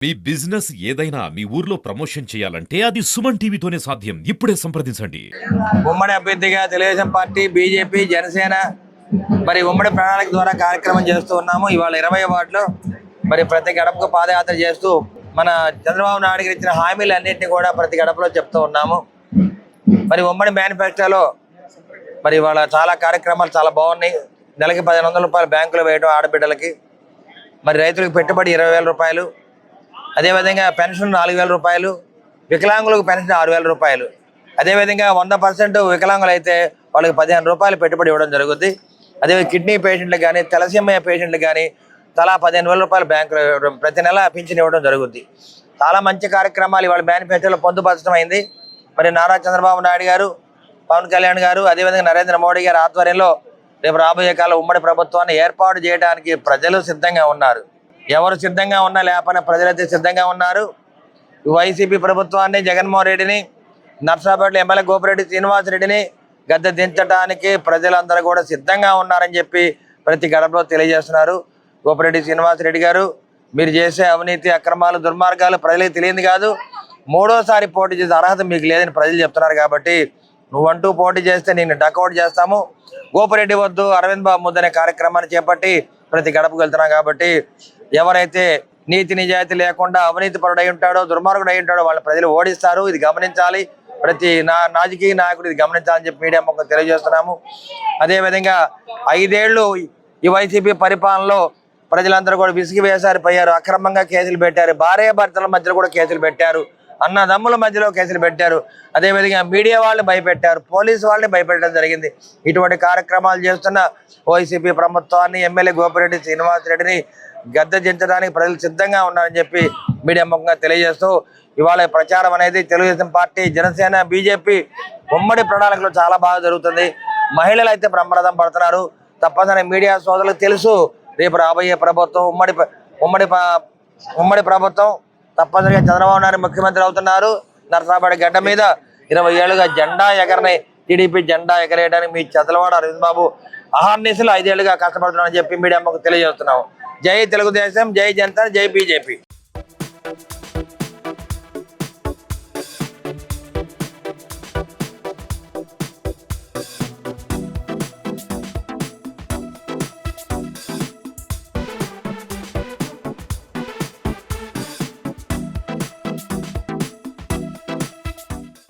మీ business ఏదైనా మీ ఊర్లో promotion చేయాలంటే అది సుమన్ టీవీతోనే సాధ్యం. ఇప్పుడే సంప్రదించండి. ఉమ్మడి అభ్యర్థిగా తెలుగుదేశం పార్టీ, బీజేపీ, జనసేన మరి ఉమ్మడి ప్రణాళిక ద్వారా కార్యక్రమం చేస్తూ ఉన్నాము. ఇవాళ 20 వార్డులో మరి ప్రతి గడపకు పాదయాత్ర చేస్తూ మన చంద్రబాబు నాయుడు గారు ఇచ్చిన హామీలన్నింటినీ కూడా ప్రతి గడపలో చెప్తూ ఉన్నాము. మరి ఉమ్మడి మేనిఫెస్టోలో మరి ఇవాళ చాలా కార్యక్రమాలు చాలా బాగున్నాయి. నెలకి 1500 రూపాయలు బ్యాంకులో వేయడం ఆడబిడ్డలకి, మరి రైతులకు పెట్టుబడి 20,000 రూపాయలు, అదేవిధంగా పెన్షన్ 4,000 రూపాయలు, వికలాంగులకు పెన్షన్ 6,000 రూపాయలు, అదేవిధంగా 100% వికలాంగులు అయితే వాళ్ళకి 15 రూపాయలు పెట్టుబడి ఇవ్వడం జరుగుతుంది. అదే కిడ్నీ పేషెంట్లకు కానీ తెలసీమియా పేషెంట్లకు కానీ తలా 15,000 రూపాయలు బ్యాంకులో ఇవ్వడం, ప్రతి నెల పింఛన్ ఇవ్వడం జరుగుతుంది. చాలా మంచి కార్యక్రమాలు ఇవాళ మేనిఫెస్టోలో పొందుపరచడం అయింది. మరి నారా చంద్రబాబు నాయుడు గారు, పవన్ కళ్యాణ్ గారు, అదేవిధంగా నరేంద్ర మోడీ గారి ఆధ్వర్యంలో రేపు రాబోయే కాలం ఉమ్మడి ప్రభుత్వాన్ని ఏర్పాటు చేయడానికి ప్రజలు సిద్ధంగా ఉన్నారు. ఎవరు సిద్ధంగా ఉన్నా లేకపోయినా ప్రజలైతే సిద్ధంగా ఉన్నారు. వైసీపీ ప్రభుత్వాన్ని, జగన్మోహన్ రెడ్డిని, నర్సాపేటలో ఎమ్మెల్యే గోపిరెడ్డి శ్రీనివాసరెడ్డిని గద్దె దించడానికి ప్రజలందరూ కూడా సిద్ధంగా ఉన్నారని చెప్పి ప్రతి గడపలో తెలియజేస్తున్నారు. గోపిరెడ్డి శ్రీనివాసరెడ్డి గారు, మీరు చేసే అవినీతి, అక్రమాలు, దుర్మార్గాలు ప్రజలకు తెలియదు కాదు, మూడోసారి పోటీ చేసే అర్హత మీకు లేదని ప్రజలు చెప్తున్నారు. కాబట్టి నువ్వంటూ పోటీ చేస్తే నేను డకౌట్ చేస్తాము, గోపిరెడ్డి వద్దు, అరవింద్ బాబు ముద్దు అనే కార్యక్రమాన్ని చేపట్టి ప్రతి గడపకు వెళ్తున్నాం. కాబట్టి ఎవరైతే నీతి నిజాయితీ లేకుండా అవినీతి పరుడై ఉంటాడో, దుర్మార్గుడు అయి ఉంటాడో వాళ్ళ ప్రజలు ఓడిస్తారు. ఇది గమనించాలి, ప్రతి రాజకీయ నాయకుడు ఇది గమనించాలని చెప్పి మీడియా ముఖం తెలియజేస్తున్నాము. అదేవిధంగా 5 ఏళ్ళు ఈ వైసీపీ పరిపాలనలో ప్రజలందరూ కూడా విసిగి వేసారిపోయారు. అక్రమంగా కేసులు పెట్టారు, భార్యాభర్తల మధ్యలో కూడా కేసులు పెట్టారు, అన్నదమ్ముల మధ్యలో కేసులు పెట్టారు, అదేవిధంగా మీడియా వాళ్ళని భయపెట్టారు, పోలీసు వాళ్ళని భయపెట్టడం జరిగింది. ఇటువంటి కార్యక్రమాలు చేస్తున్న వైసీపీ ప్రభుత్వాన్ని, ఎమ్మెల్యే గోపిరెడ్డి శ్రీనివాసరెడ్డిని గద్దె దించడానికి ప్రజలు సిద్ధంగా ఉన్నారని చెప్పి మీడియా ముఖంగా తెలియజేస్తూ ఇవాళ ప్రచారం అనేది తెలుగుదేశం పార్టీ, జనసేన, బీజేపీ ఉమ్మడి ప్రణాళికలో చాలా బాగా జరుగుతుంది. మహిళలు అయితే బ్రహ్మరథం పడుతున్నారు. తప్పనిసరి మీడియా సోదరులకు తెలుసు రేపు రాబోయే ప్రభుత్వం ఉమ్మడి ప్రభుత్వం తప్పనిసరిగా చంద్రబాబు నాయుడు ముఖ్యమంత్రి అవుతున్నారు. నరసాపేట గడ్డ మీద 20 ఏళ్ళుగా జెండా ఎగరని టీడీపీ జెండా ఎగరేయడానికి మీ చదలవాడ అరవింద్ బాబు అహర్నిశలు 5 ఏళ్ళుగా కష్టపడుతున్నారని చెప్పి మీడియా మాకు తెలియజేస్తున్నాము. జై తెలుగుదేశం, జై జనతా, జై బీజేపీ.